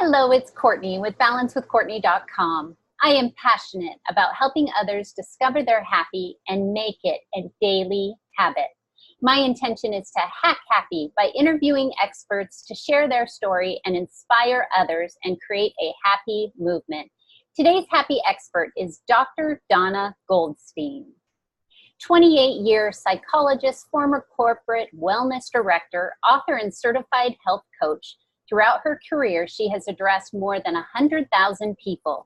Hello, it's Courtney with balancewithcourtney.com. I am passionate about helping others discover their happy and make it a daily habit. My intention is to hack happy by interviewing experts to share their story and inspire others and create a happy movement. Today's happy expert is Dr. Donna Goldstein. 28-year psychologist, former corporate wellness director, author, and certified health coach. Throughout her career, she has addressed more than 100,000 people.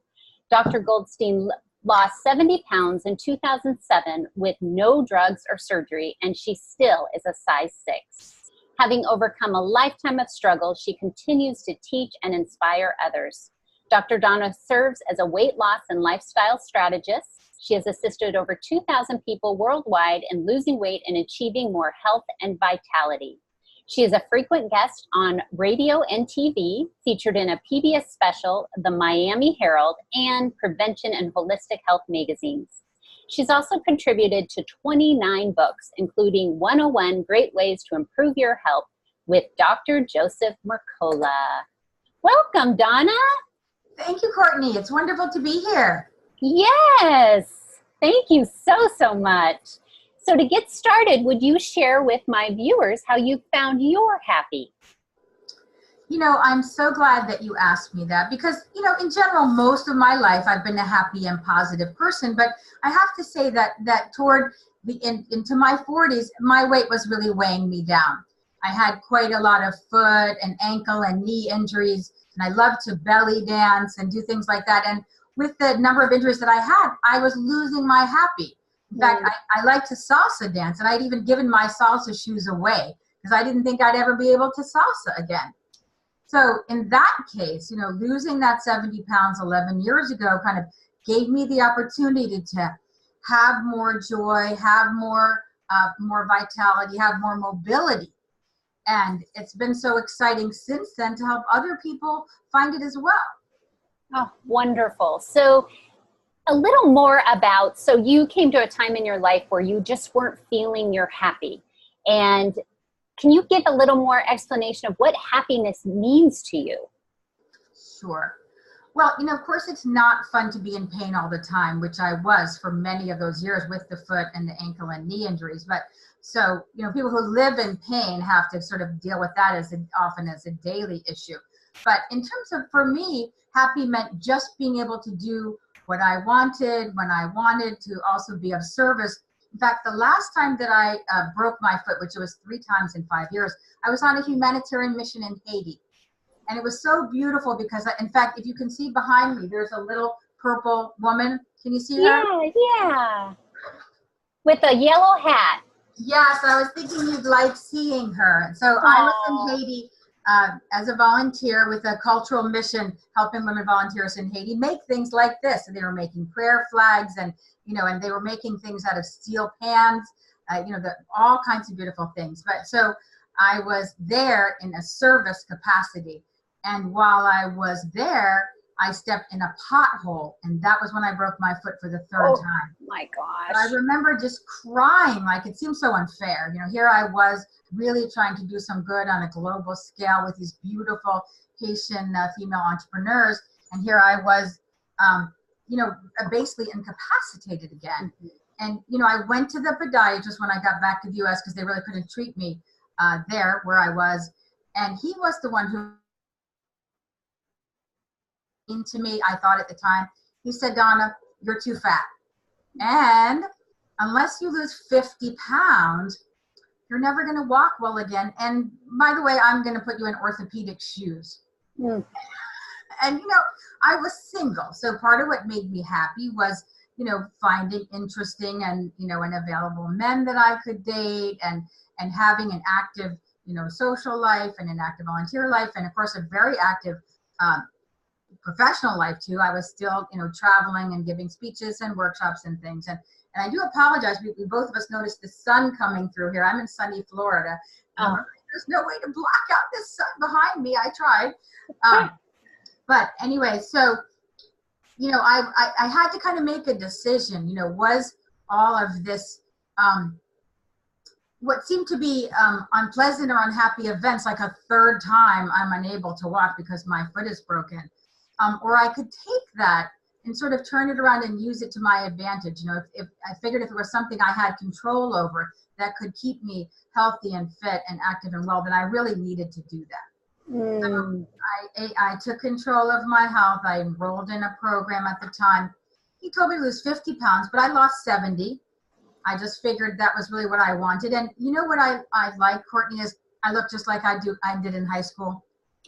Dr. Goldstein lost 70 pounds in 2007 with no drugs or surgery, and she still is a size 6. Having overcome a lifetime of struggle, she continues to teach and inspire others. Dr. Donna serves as a weight loss and lifestyle strategist. She has assisted over 2,000 people worldwide in losing weight and achieving more health and vitality. She is a frequent guest on radio and TV, featured in a PBS special, the Miami Herald, and Prevention and Holistic Health magazines. She's also contributed to 29 books, including 101 Great Ways to Improve Your Health with Dr. Joseph Mercola. Welcome, Donna. Thank you, Courtney. It's wonderful to be here. Yes, thank you so much. So to get started, would you share with my viewers how you found your happy? You know, I'm so glad that you asked me that because, you know, in general, most of my life, I've been a happy and positive person. But I have to say that toward the into my 40s, my weight was really weighing me down. I had quite a lot of foot and ankle and knee injuries, and I loved to belly dance and do things like that. And with the number of injuries that I had, I was losing my happy. In fact, I like to salsa dance, and I'd even given my salsa shoes away because I didn't think I'd ever be able to salsa again. So in that case, you know, losing that 70 pounds 11 years ago kind of gave me the opportunity to have more joy, have more vitality, have more mobility. And it's been so exciting since then to help other people find it as well. Oh, wonderful. So a little more about, so you came to a time in your life where you just weren't feeling you're happy. And can you give a little more explanation of what happiness means to you? Sure. Well, you know, of course, it's not fun to be in pain all the time, which I was for many of those years with the foot and the ankle and knee injuries. But so, you know, people who live in pain have to sort of deal with that often as a daily issue. But in terms of, for me, happy meant just being able to do what I wanted, when I wanted, to also be of service. In fact, the last time that I broke my foot, which was 3 times in 5 years, I was on a humanitarian mission in Haiti. And it was so beautiful because, in fact, if you can see behind me, there's a little purple woman. Can you see her? Yeah. With a yellow hat. Yes, I was thinking you'd like seeing her. So I was in Haiti as a volunteer with a cultural mission, helping women volunteers in Haiti make things like this. And they were making prayer flags, and you know, and they were making things out of steel pans, you know, all kinds of beautiful things. But so I was there in a service capacity, and while I was there, I stepped in a pothole, and that was when I broke my foot for the 3rd time. My gosh. But I remember just crying, like it seemed so unfair. You know, here I was really trying to do some good on a global scale with these beautiful Haitian female entrepreneurs. And here I was, you know, basically incapacitated again. Mm-hmm. And, you know, I went to the podiatrist when I got back to the U.S. because they really couldn't treat me there where I was. And he was the one who, to me, I thought at the time, he said, Donna, you're too fat. And unless you lose 50 pounds, you're never going to walk well again. And by the way, I'm going to put you in orthopedic shoes. Mm. And, you know, I was single. So part of what made me happy was, you know, finding interesting and, you know, and available men that I could date, and having an active, you know, social life and an active volunteer life. And of course, a very active professional life too. I was still, you know, traveling and giving speeches and workshops and things. And I do apologize. We both of us noticed the sun coming through here. I'm in sunny Florida. There's no way to block out this sun behind me. I tried. But anyway, so, you know, I had to kind of make a decision, you know, was all of this, what seemed to be unpleasant or unhappy events, like a third time I'm unable to walk because my foot is broken. Or I could take that and sort of turn it around and use it to my advantage. You know, if I figured if it was something I had control over that could keep me healthy and fit and active and well, then I really needed to do that. Mm. I took control of my health. I enrolled in a program at the time. He told me to lose 50 pounds, but I lost 70. I just figured that was really what I wanted. And you know what I like, Courtney, is I look just like I did in high school.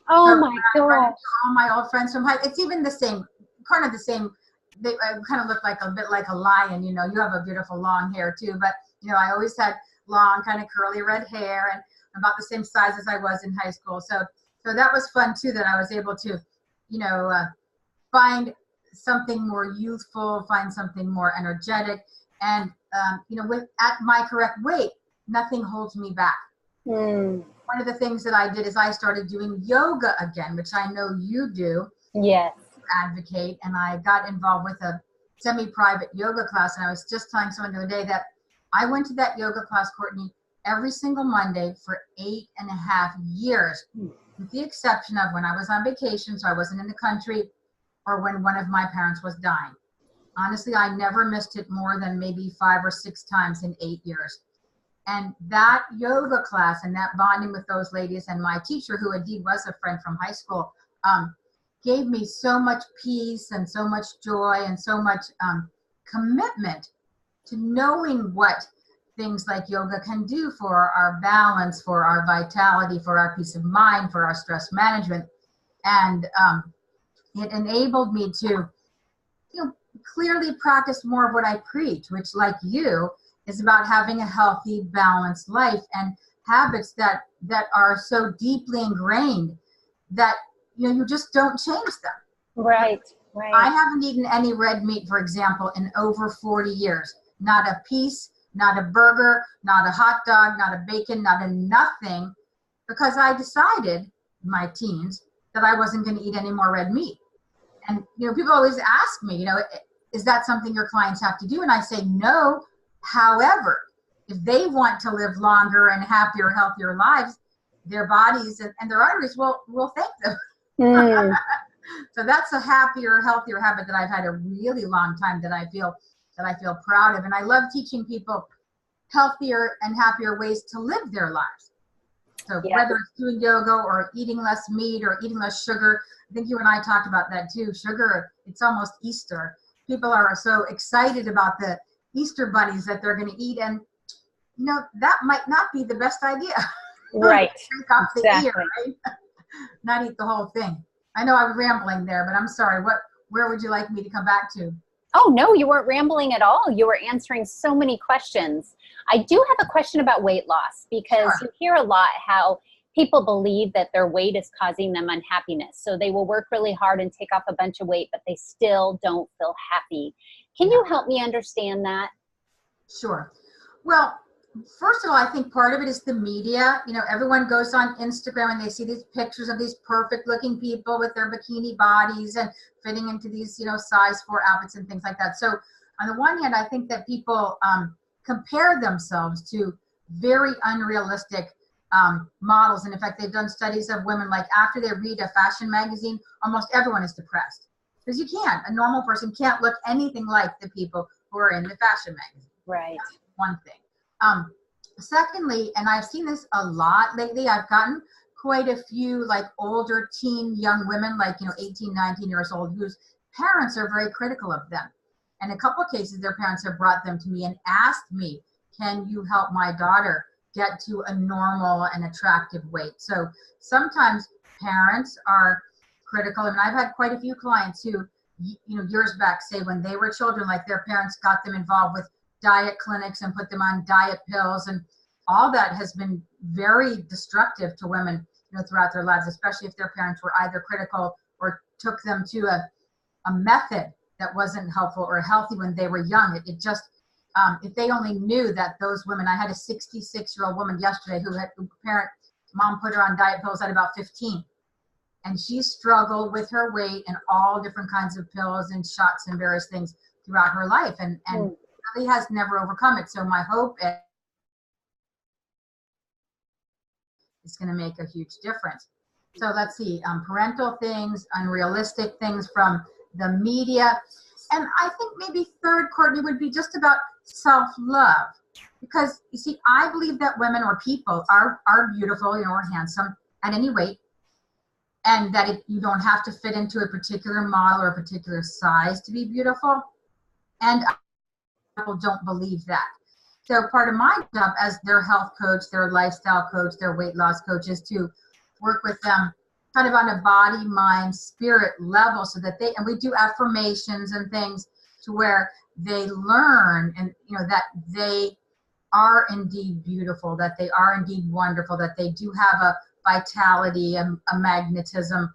Oh So my gosh. all my old friends from it's even the same, kind of the same. They kind of look like a bit like a lion. You know, you have a beautiful long hair too, but you know, I always had long, kind of curly red hair and about the same size as I was in high school. So that was fun too, that I was able to, you know, find something more youthful, find something more energetic. And, you know, at my correct weight, nothing holds me back. Mm. One of the things that I did is I started doing yoga again, which I know you do. Yes. Advocate. And I got involved with a semi-private yoga class. And I was just telling someone the other day that I went to that yoga class, Courtney, every single Monday for 8.5 years, with the exception of when I was on vacation, so I wasn't in the country, or when one of my parents was dying. Honestly, I never missed it more than maybe 5 or 6 times in 8 years. And that yoga class and that bonding with those ladies and my teacher, who indeed was a friend from high school, gave me so much peace and so much joy and so much commitment to knowing what things like yoga can do for our balance, for our vitality, for our peace of mind, for our stress management. And it enabled me to, you know, clearly practice more of what I preach, which, like you, is about having a healthy, balanced life and habits that are so deeply ingrained that, you know, you just don't change them. Right, right. I haven't eaten any red meat, for example, in over 40 years. Not a piece, not a burger, not a hot dog, not a bacon, not a nothing, because I decided in my teens that I wasn't going to eat any more red meat. And, you know, people always ask me, you know, is that something your clients have to do? And I say no. However, if they want to live longer and happier, healthier lives, their bodies and their arteries will thank them. Mm. So that's a happier, healthier habit that I've had a really long time that I feel proud of. And I love teaching people healthier and happier ways to live their lives. So Yeah. whether it's doing yoga or eating less meat or eating less sugar, I think you and I talked about that too. Sugar, it's almost Easter. People are so excited about the Easter bunnies that they're going to eat. And, you know, that might not be the best idea. Right. Take off Exactly. the ear, right? Not eat the whole thing. I know I'm rambling there, but I'm sorry. Where would you like me to come back to? Oh, no, you weren't rambling at all. You were answering so many questions. I do have a question about weight loss, because Sure. you hear a lot how people believe that their weight is causing them unhappiness. So they will work really hard and take off a bunch of weight, but they still don't feel happy. Can you help me understand that? Sure. Well, first of all, I think part of it is the media. You know, everyone goes on Instagram and they see these pictures of these perfect looking people with their bikini bodies and fitting into these, you know, size 4 outfits and things like that. So on the one hand, I think that people compare themselves to very unrealistic models. And in fact, they've done studies of women, like after they read a fashion magazine, almost everyone is depressed. Because you can't. A normal person can't look anything like the people who are in the fashion magazine. Right. That's one thing. Secondly, and I've seen this a lot lately, I've gotten quite a few like older teen young women, like, you know, 18, 19 years old, whose parents are very critical of them. And in a couple of cases, their parents have brought them to me and asked me, can you help my daughter get to a normal and attractive weight? So sometimes parents are critical. And I've had quite a few clients who, you know, years back say when they were children, like their parents got them involved with diet clinics and put them on diet pills, and all that has been very destructive to women, you know, throughout their lives, especially if their parents were either critical or took them to a method that wasn't helpful or healthy when they were young. It just, if they only knew that those women, I had a 66-year-old woman yesterday who mom put her on diet pills at about 15. And she struggled with her weight and all different kinds of pills and shots and various things throughout her life. And really has never overcome it. So my hope is is going to make a huge difference. So let's see, parental things, unrealistic things from the media. And I think maybe third, Courtney, would be just about self-love. Because you see, I believe that women or people are beautiful, or handsome at any weight. And that you don't have to fit into a particular model or a particular size to be beautiful. And people don't believe that. So part of my job as their health coach, their lifestyle coach, their weight loss coach is to work with them kind of on a body, mind, spirit level so that and we do affirmations and things to where they learn and, that they are indeed beautiful, that they are indeed wonderful, that they do have a vitality and a magnetism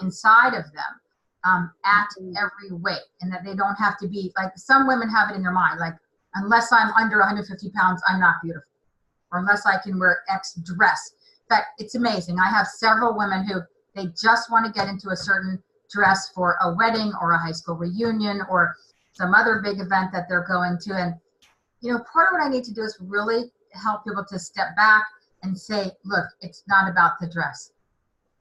inside of them at every weight, and that they don't have to be like some women have it in their mind, like unless I'm under 150 pounds, I'm not beautiful, or unless I can wear X dress. In fact, it's amazing. I have several women who they just want to get into a certain dress for a wedding or a high school reunion or some other big event that they're going to. And, part of what I need to do is really help people to step back and say, look, it's not about the dress.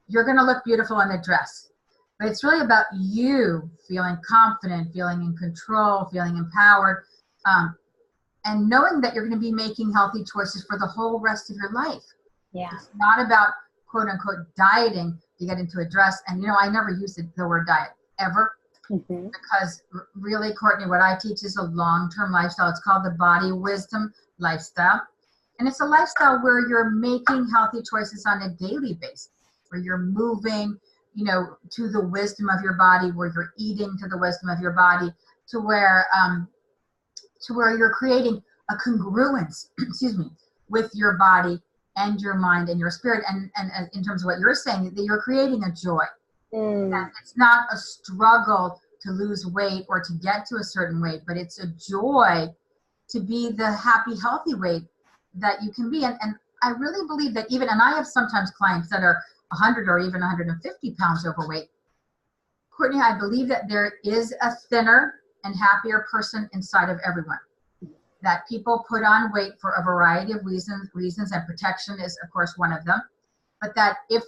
You're going to look beautiful in a dress, but it's really about you feeling confident, feeling in control, feeling empowered, and knowing that you're going to be making healthy choices for the whole rest of your life. Yeah. It's not about quote unquote dieting to get into a dress. And, I never use the word diet ever. Because really, Courtney, what I teach is a long-term lifestyle. It's called the Body Wisdom Lifestyle. And it's a lifestyle where you're making healthy choices on a daily basis, where you're moving, to the wisdom of your body, where you're eating to the wisdom of your body, to where you're creating a congruence, with your body and your mind and your spirit. And in terms of what you're saying, that you're creating a joy. That it's not a struggle to lose weight or to get to a certain weight, but it's a joy to be the happy, healthy weight that you can be. And I really believe that and I have sometimes clients that are 100 or even 150 pounds overweight. Courtney, I believe that there is a thinner and happier person inside of everyone. That people put on weight for a variety of reasons, and protection is, of course, one of them. But that if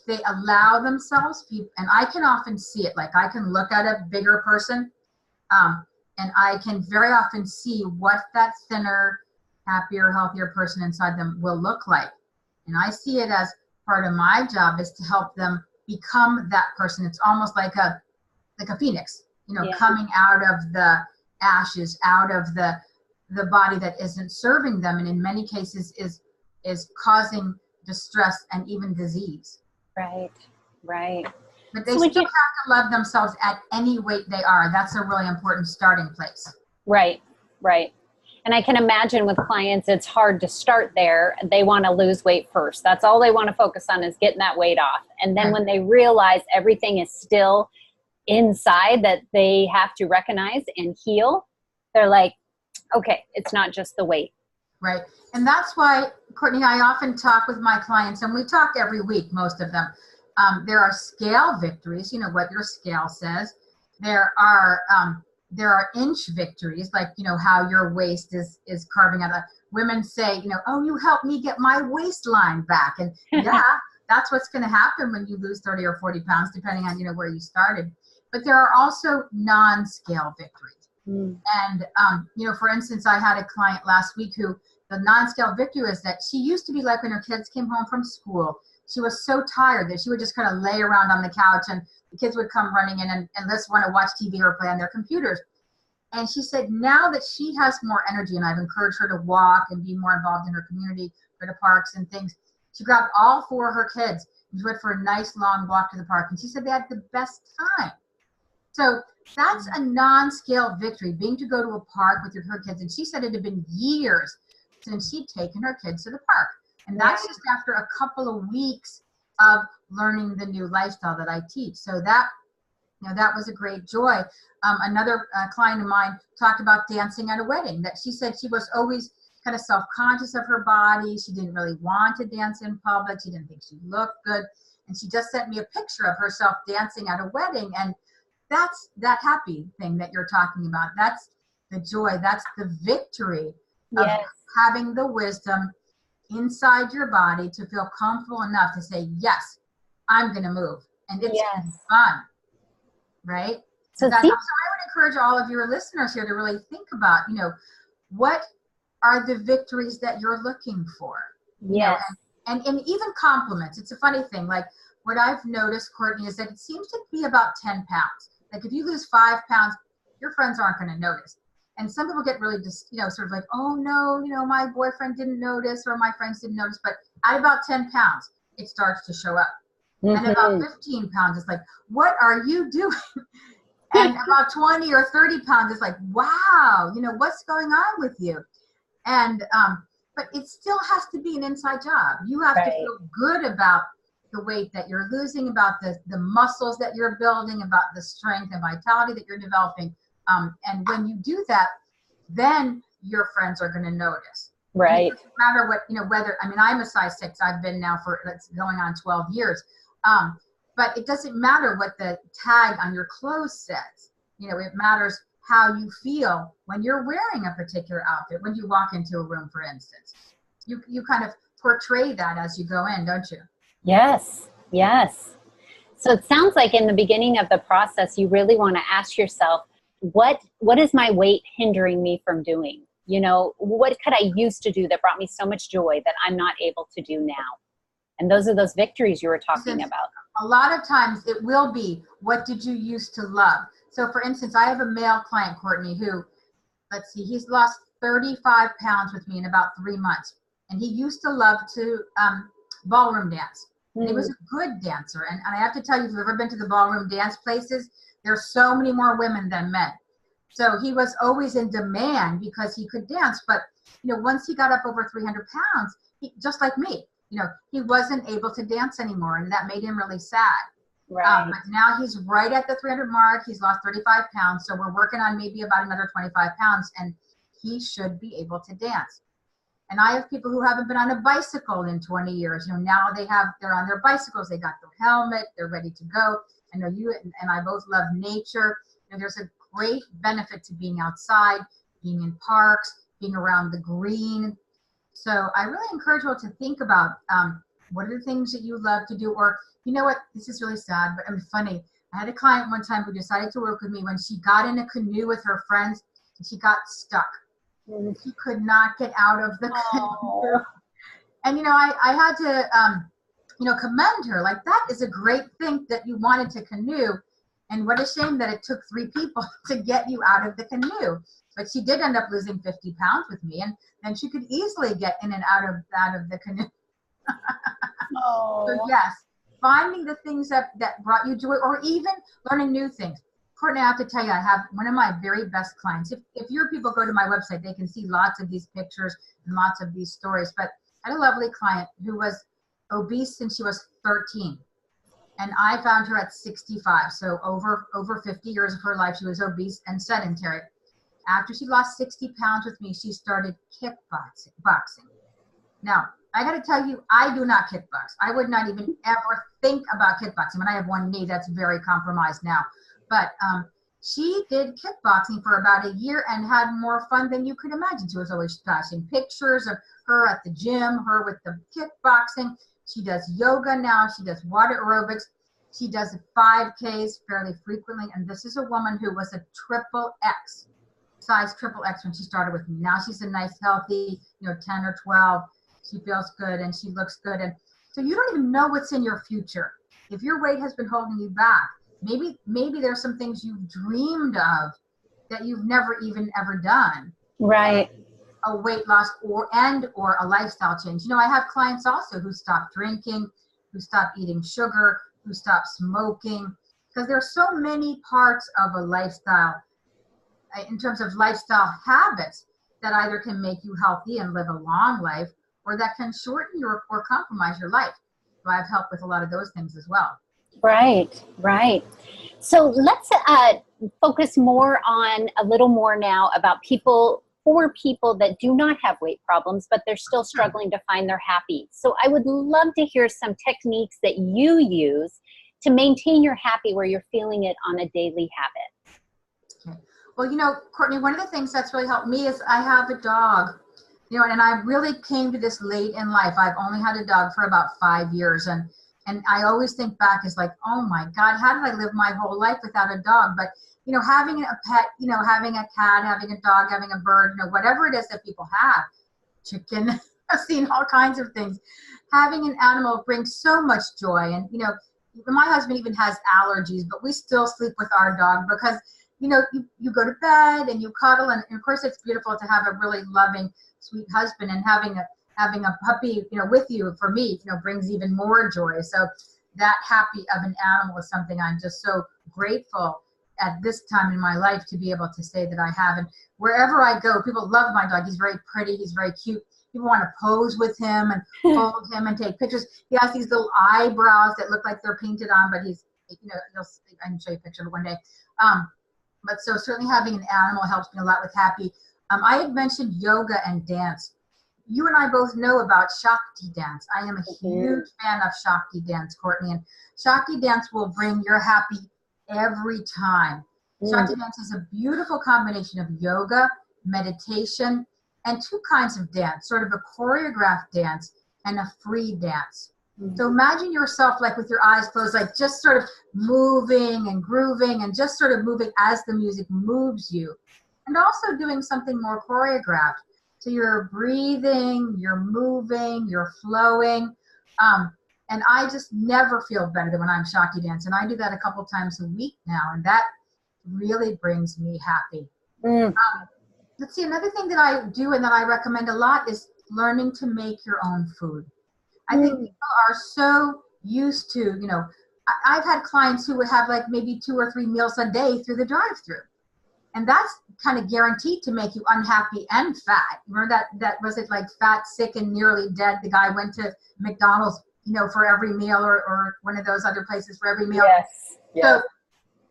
they allow themselves, and I can often see it, like I can look at a bigger person, and I can very often see what that thinner, happier, healthier person inside them will look like. And I see it as part of my job is to help them become that person. It's almost like a phoenix, coming out of the ashes, out of the body that isn't serving them, and in many cases is causing distress and even disease. Right. But they still have to love themselves at any weight they are. That's a really important starting place. Right. And I can imagine with clients, it's hard to start there. They want to lose weight first. That's all they want to focus on is getting that weight off. And then when they realize everything is still inside that they have to recognize and heal, they're like, okay, it's not just the weight. Right. And that's why, Courtney, I often talk with my clients, and we talk every week, most of them. There are scale victories, what your scale says. There are inch victories, like, how your waist is carving out. Women say, oh, you helped me get my waistline back. And yeah, that's what's going to happen when you lose 30 or 40 pounds, depending on, where you started. But there are also non-scale victories. And, for instance, I had a client last week who the non-scale victory is that she used to be like when her kids came home from school, she was so tired that she would just kind of lay around on the couch and the kids would come running in and just want to watch TV or play on their computers. And she said now that she has more energy, and I've encouraged her to walk and be more involved in her community, go to parks and things, she grabbed all 4 of her kids and she went for a nice long walk to the park. And she said they had the best time. So that's a non-scale victory, being to go to a park with her kids. And she said it had been years since she'd taken her kids to the park. And that's just after a couple of weeks of learning the new lifestyle that I teach. So that was a great joy. Another client of mine talked about dancing at a wedding, that she said she was always kind of self-conscious of her body. She didn't really want to dance in public. She didn't think she looked good. And she just sent me a picture of herself dancing at a wedding. And that's that happy thing that you're talking about. That's the joy. That's the victory of having the wisdom inside your body to feel comfortable enough to say, yes, I'm going to move. And it's fun, right? So I would encourage all of your listeners here to really think about, what are the victories that you're looking for? Yes. And even compliments. It's a funny thing. Like what I've noticed, Courtney, is that it seems to be about 10 pounds. Like if you lose 5 pounds, your friends aren't going to notice. And some people get really just, sort of like, oh no, my boyfriend didn't notice or my friends didn't notice. But at about 10 pounds, it starts to show up. And about 15 pounds, it's like, what are you doing? And about 20 or 30 pounds, it's like, wow, what's going on with you? And, but it still has to be an inside job. You have to feel good about the weight that you're losing, about the muscles that you're building, about the strength and vitality that you're developing. And when you do that, then your friends are going to notice. Right. It doesn't matter what, whether, I'm a size 6. I've been now for, it's going on 12 years. But it doesn't matter what the tag on your clothes says. It matters how you feel when you're wearing a particular outfit, when you walk into a room, for instance. You kind of portray that as you go in, don't you? Yes. So it sounds like in the beginning of the process, you really want to ask yourself, what is my weight hindering me from doing? What could I used to do that brought me so much joy that I'm not able to do now? And those are those victories you were talking about. A lot of times it will be, what did you used to love? So for instance, I have a male client, Courtney, who, he's lost 35 pounds with me in about 3 months. And he used to love to ballroom dance. He was a good dancer. And I have to tell you, if you've ever been to the ballroom dance places, there's so many more women than men. So he was always in demand because he could dance. But, once he got up over 300 pounds, just like me, he wasn't able to dance anymore. And that made him really sad. Right. But now he's right at the 300 mark. He's lost 35 pounds. So we're working on maybe about another 25 pounds. And he should be able to dance. And I have people who haven't been on a bicycle in 20 years. Now they're on their bicycles. They got their helmet. They're ready to go. I know you and I both love nature. There's a great benefit to being outside, being in parks, being around the green. So I really encourage you all to think about what are the things that you love to do. Or, you know what, this is really sad, but funny. I had a client one time who decided to work with me when she got in a canoe with her friends and she got stuck. She could not get out of the canoe. And, I had to, commend her. Like, that is a great thing that you wanted to canoe. And what a shame that it took 3 people to get you out of the canoe. But she did end up losing 50 pounds with me. And then she could easily get in and out of the canoe. So yes, finding the things that brought you joy, or even learning new things. Courtney, I have to tell you, I have one of my very best clients. If your people go to my website, they can see lots of these pictures and lots of these stories. But I had a lovely client who was obese since she was 13. And I found her at 65. So over 50 years of her life, she was obese and sedentary. After she lost 60 pounds with me, she started kickboxing. Now, I got to tell you, I do not kickbox. I would not even ever think about kickboxing. I have one knee that's very compromised now. But she did kickboxing for about a year and had more fun than you could imagine. She was always flashing pictures of her at the gym, her with the kickboxing. She does yoga now. She does water aerobics. She does 5Ks fairly frequently. And this is a woman who was a size triple X when she started with me. Now she's a nice, healthy, 10 or 12. She feels good and she looks good. And so you don't even know what's in your future. If your weight has been holding you back, maybe there's some things you've dreamed of that you've never even ever done. Right. A weight loss or a lifestyle change. I have clients also who stop drinking, who stop eating sugar, who stop smoking, because there are so many parts of a lifestyle in terms of lifestyle habits that either can make you healthy and live a long life, or that can shorten or compromise your life. So I've helped with a lot of those things as well. Right. So let's focus more on a little more now about for people that do not have weight problems, but they're still struggling to find their happy. So I would love to hear some techniques that you use to maintain your happy where you're feeling it on a daily habit. Okay. Well, Courtney, one of the things that's really helped me is I have a dog You know, and I really came to this late in life. I've only had a dog for about 5 years, and I always think back as like, oh my God, how did I live my whole life without a dog? But, you know, having a pet, you know, having a cat, having a dog, having a bird, you know, whatever it is that people have, chicken, I've seen all kinds of things. Having an animal brings so much joy. And, you know, my husband even has allergies, but we still sleep with our dog because, you know, you go to bed and you cuddle. And of course, it's beautiful to have a really loving, sweet husband, and having a puppy, you know, with you, for me, you know, brings even more joy. So that happy of an animal is something I'm just so grateful at this time in my life to be able to say that I have. And wherever I go, people love my dog. He's very pretty. He's very cute. People want to pose with him and hold him and take pictures. He has these little eyebrows that look like they're painted on, but he's, you know, I can show you a picture of it one day. But so certainly having an animal helps me a lot with happy. I had mentioned yoga and dance. You and I both know about Shakti dance. I am a huge fan of Shakti dance, Courtney. And Shakti dance will bring your happy every time. Shakti dance is a beautiful combination of yoga, meditation, and two kinds of dance, sort of a choreographed dance and a free dance. So imagine yourself like with your eyes closed, like just sort of moving and grooving and just sort of moving as the music moves you. And also doing something more choreographed. So you're breathing, you're moving, you're flowing. And I just never feel better than when I'm Shakti dance. And I do that a couple times a week now. And that really brings me happy. Let's see, another thing that I do and that I recommend a lot is learning to make your own food. I think people are so used to, you know, I've had clients who would have like maybe 2 or 3 meals a day through the drive-through. And that's kind of guaranteed to make you unhappy and fat. Remember that was it, like Fat, Sick, and Nearly Dead? The guy went to McDonald's, you know, for every meal, or one of those other places for every meal. Yes. So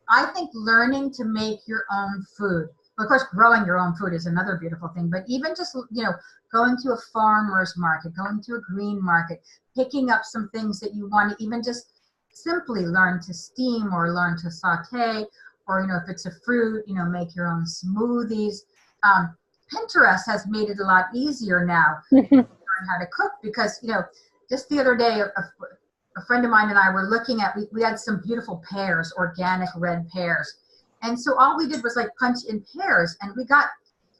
I think learning to make your own food, of course, growing your own food is another beautiful thing, but even just, you know, going to a farmer's market, going to a green market, picking up some things that you want to even just simply learn to steam or learn to saute, or, you know, if it's a fruit, you know, make your own smoothies. Pinterest has made it a lot easier now to learn how to cook because, you know, just the other day, a friend of mine and I were looking at, we had some beautiful pears, organic red pears. And so all we did was like punch in pears, and we got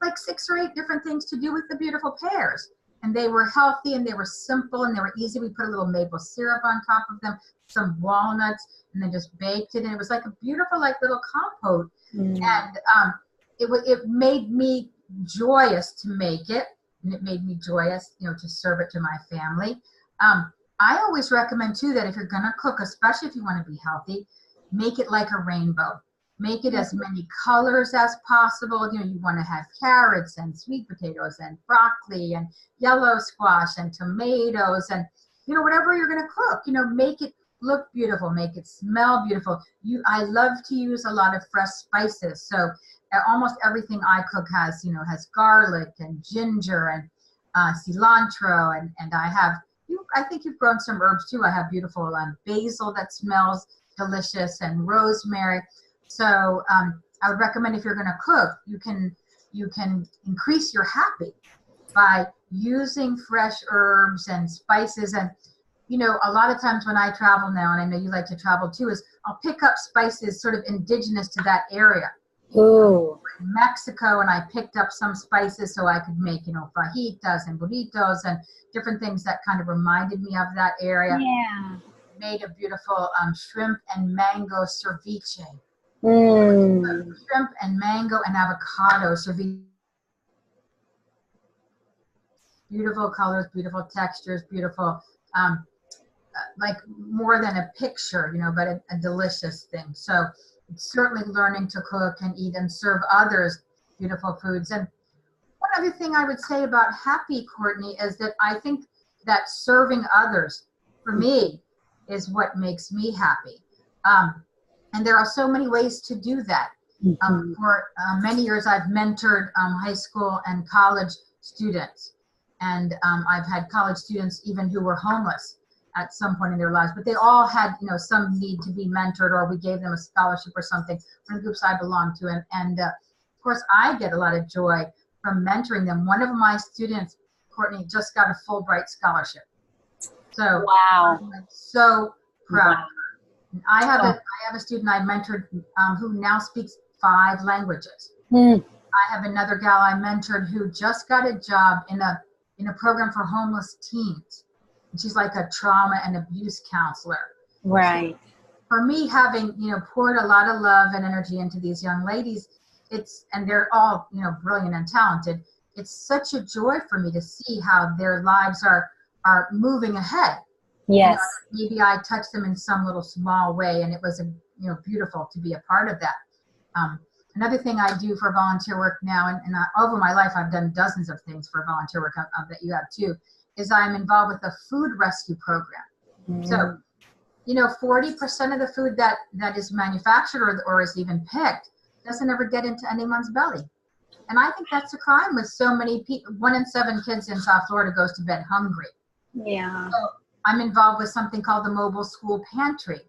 like 6 or 8 different things to do with the beautiful pears. And they were healthy and they were simple and they were easy. We put a little maple syrup on top of them, some walnuts, and then just baked it. And it was like a beautiful, like little compote. And it made me joyous to make it. And it made me joyous, you know, to serve it to my family. I always recommend too that if you're going to cook, especially if you want to be healthy, make it like a rainbow. Make it as many colors as possible. You know, you want to have carrots and sweet potatoes and broccoli and yellow squash and tomatoes and, you know, whatever you're going to cook, you know, make it look beautiful, make it smell beautiful. I love to use a lot of fresh spices. So almost everything I cook has, you know, has garlic and ginger and cilantro. And I have, I think you've grown some herbs too. I have beautiful basil that smells delicious and rosemary. So I would recommend if you're going to cook, you can increase your happy by using fresh herbs and spices. And, you know, a lot of times when I travel now, and I know you like to travel too, is I'll pick up spices sort of indigenous to that area. Ooh. In Mexico, and I picked up some spices so I could make, you know, fajitas and burritos and different things that kind of reminded me of that area. Yeah. Made a beautiful shrimp and mango ceviche. Shrimp and mango and avocado ceviche. Beautiful colors, beautiful textures, beautiful, like more than a picture, you know, but a delicious thing. So certainly learning to cook and eat and serve others beautiful foods. And one other thing I would say about happy, Courtney, is that I think that serving others, for me, is what makes me happy. And there are so many ways to do that. For many years, I've mentored high school and college students. And I've had college students even who were homeless at some point in their lives, but they all had, you know, some need to be mentored, or we gave them a scholarship or something from the groups I belong to. And of course, I get a lot of joy from mentoring them. One of my students Courtney, just got a Fulbright scholarship. So wow. I'm so proud. Wow. And I have a student I mentored who now speaks 5 languages. Hmm. I have another gal I mentored who just got a job in a program for homeless teens. And she's like a trauma and abuse counselor. Right. So for me, having, poured a lot of love and energy into these young ladies, and they're all, brilliant and talented. It's such a joy for me to see how their lives are moving ahead. Yes. Maybe I touched them in some little small way, and it was beautiful to be a part of that. Another thing I do for volunteer work now, and over my life I've done dozens of things for volunteer work, I bet you have too, is I'm involved with a food rescue program. So 40% of the food that is manufactured or is even picked doesn't ever get into anyone's belly. And I think that's a crime with so many people. 1 in 7 kids in South Florida goes to bed hungry. Yeah. So I'm involved with something called the Mobile School Pantry,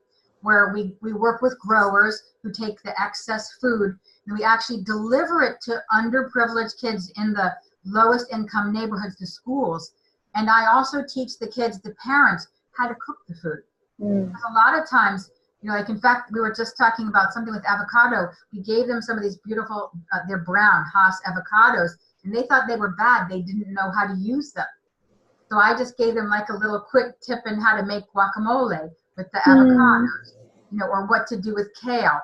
where we work with growers who take the excess food and we actually deliver it to underprivileged kids in the lowest income neighborhoods to schools. And I also teach the kids, the parents, how to cook the food. Because a lot of times, like in fact, we were just talking about something with avocado. We gave them some of these beautiful, they're brown Haas avocados, and they thought they were bad. They didn't know how to use them. So I just gave them like a little quick tip in how to make guacamole with the avocados, or what to do with kale.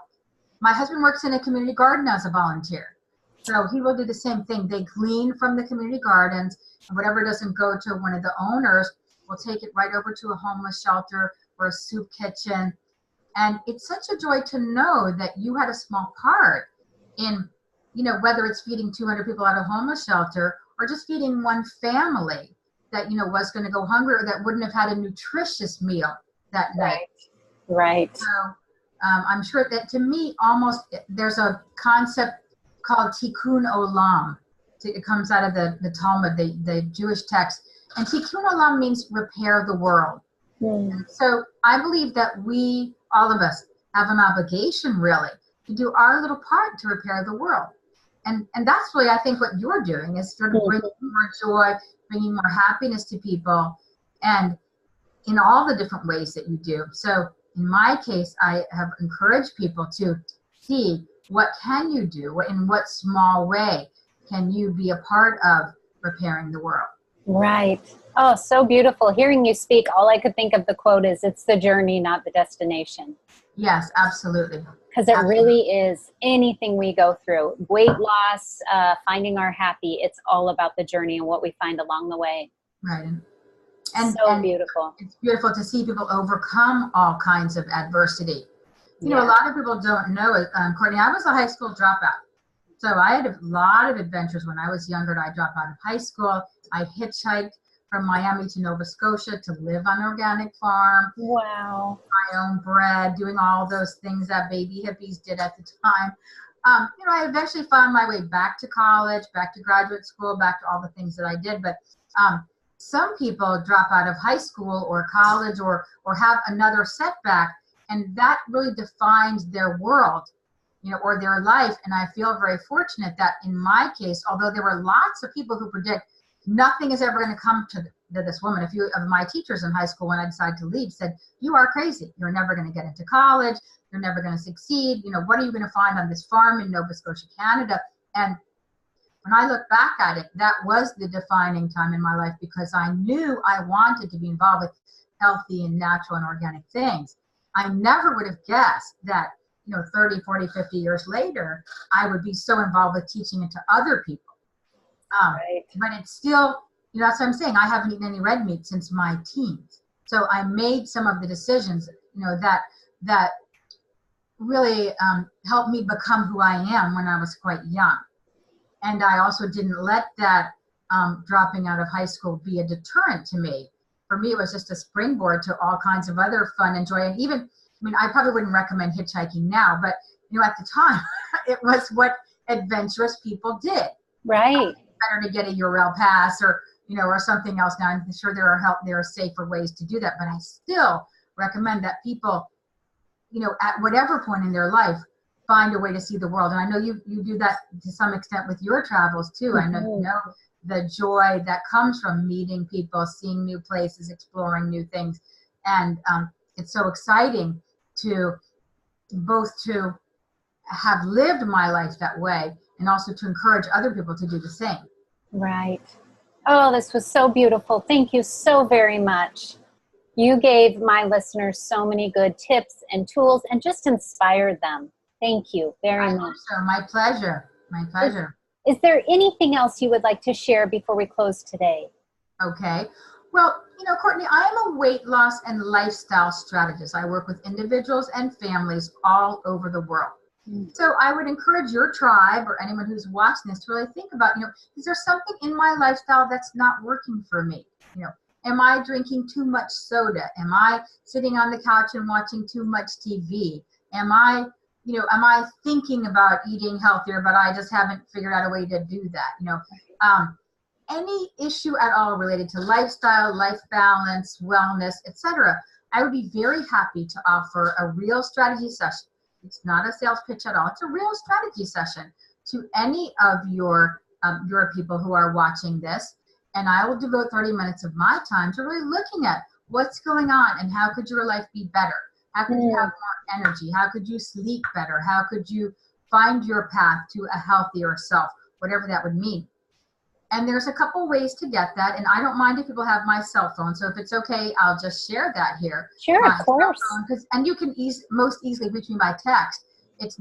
My husband works in a community garden as a volunteer. So he will do the same thing. They glean from the community gardens, and whatever doesn't go to one of the owners, we'll take it right over to a homeless shelter or a soup kitchen. And it's such a joy to know that you had a small part in, whether it's feeding 200 people at a homeless shelter or just feeding one family that, was going to go hungry or that wouldn't have had a nutritious meal that night. Right. So I'm sure that to me, there's a concept called tikkun olam. It comes out of the Talmud, the Jewish text. And tikkun olam means repair the world. And so I believe that we, all of us, have an obligation really to do our little part to repair the world. And that's really, I think, what you're doing is sort of bringing more joy, bringing more happiness to people, and in all the different ways that you do. So in my case, I have encouraged people to see what can you do, in what small way can you be a part of repairing the world. Right. Oh, so beautiful. Hearing you speak, all I could think of the quote is, it's the journey, not the destination. Yes, absolutely. Because it really is anything we go through, weight loss, finding our happy, it's all about the journey and what we find along the way. Right. And beautiful. It's beautiful to see people overcome all kinds of adversity. A lot of people don't know it. Courtney, I was a high school dropout. So I had a lot of adventures when I was younger. I dropped out of high school. I hitchhiked from Miami to Nova Scotia to live on an organic farm. Wow. My own bread, doing all those things that baby hippies did at the time. I eventually found my way back to college, back to graduate school, back to all the things that I did. But some people drop out of high school or college or have another setback, and that really defines their world, or their life. And I feel very fortunate that in my case, although there were lots of people who predict nothing is ever going to come to this woman. A few of my teachers in high school, when I decided to leave, said, "You are crazy. You're never going to get into college. You're never going to succeed. What are you going to find on this farm in Nova Scotia, Canada?" And when I look back at it, that was the defining time in my life, because I knew I wanted to be involved with healthy and natural and organic things. I never would have guessed that 30, 40, 50 years later, I would be so involved with teaching it to other people. Right. But it's still, that's what I'm saying. I haven't eaten any red meat since my teens. So I made some of the decisions, that really helped me become who I am when I was quite young. And I also didn't let that dropping out of high school be a deterrent to me. For me, it was just a springboard to all kinds of other fun and joy. And even, I probably wouldn't recommend hitchhiking now, but, at the time, it was what adventurous people did. Right. Better to get a URL pass or something else. Now I'm sure there are safer ways to do that, but I still recommend that people, at whatever point in their life, find a way to see the world. And I know you do that to some extent with your travels too. I know the joy that comes from meeting people, seeing new places, exploring new things. And it's so exciting to both to have lived my life that way and also to encourage other people to do the same. Right. Oh, this was so beautiful. Thank you so very much. You gave my listeners so many good tips and tools and just inspired them. Thank you very much. So my pleasure. My pleasure. Is there anything else you would like to share before we close today? Okay. Well, Courtney, I'm a weight loss and lifestyle strategist. I work with individuals and families all over the world. So I would encourage your tribe or anyone who's watching this to really think about, is there something in my lifestyle that's not working for me? Am I drinking too much soda? Am I sitting on the couch and watching too much TV? Am I thinking about eating healthier, but I just haven't figured out a way to do that? Any issue at all related to lifestyle, life balance, wellness, etc., I would be very happy to offer a real strategy session. It's not a sales pitch at all. It's a real strategy session to any of your people who are watching this. And I will devote 30 minutes of my time to really looking at what's going on and how could your life be better? How could you have more energy? How could you sleep better? How could you find your path to a healthier self, whatever that would mean? And there's a couple ways to get that. And I don't mind if people have my cell phone. So if it's okay, I'll just share that here. Sure, of course. And you can most easily reach me by text. It's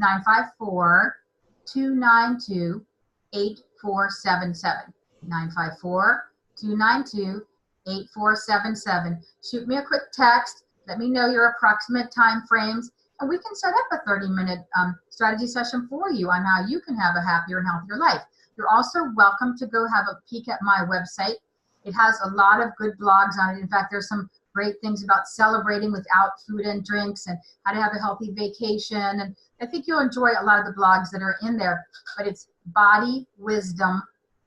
954-292-8477. 954-292-8477. Shoot me a quick text. Let me know your approximate time frames. And we can set up a 30-minute strategy session for you on how you can have a happier and healthier life. You're also welcome to go have a peek at my website. It has a lot of good blogs on it. In fact, there's some great things about celebrating without food and drinks and how to have a healthy vacation. And I think you'll enjoy a lot of the blogs that are in there. But it's Body Wisdom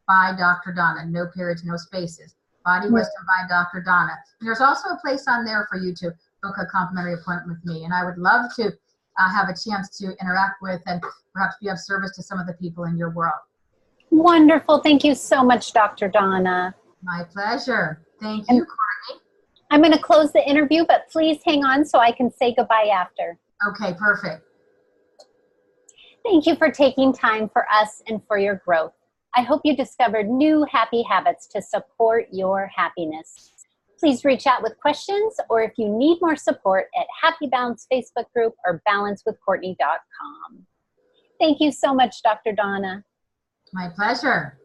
by Dr. Donna. No periods, no spaces. Body Wisdom by Dr. Donna. And there's also a place on there for you to book a complimentary appointment with me. And I would love to have a chance to interact with and perhaps be of service to some of the people in your world. Wonderful. Thank you so much, Dr. Donna. My pleasure. Thank you, Courtney. I'm going to close the interview, but please hang on so I can say goodbye after. Okay, perfect. Thank you for taking time for us and for your growth. I hope you discovered new happy habits to support your happiness. Please reach out with questions, or if you need more support, at Happy Balance Facebook group or balancewithcourtney.com. Thank you so much, Dr. Donna. My pleasure.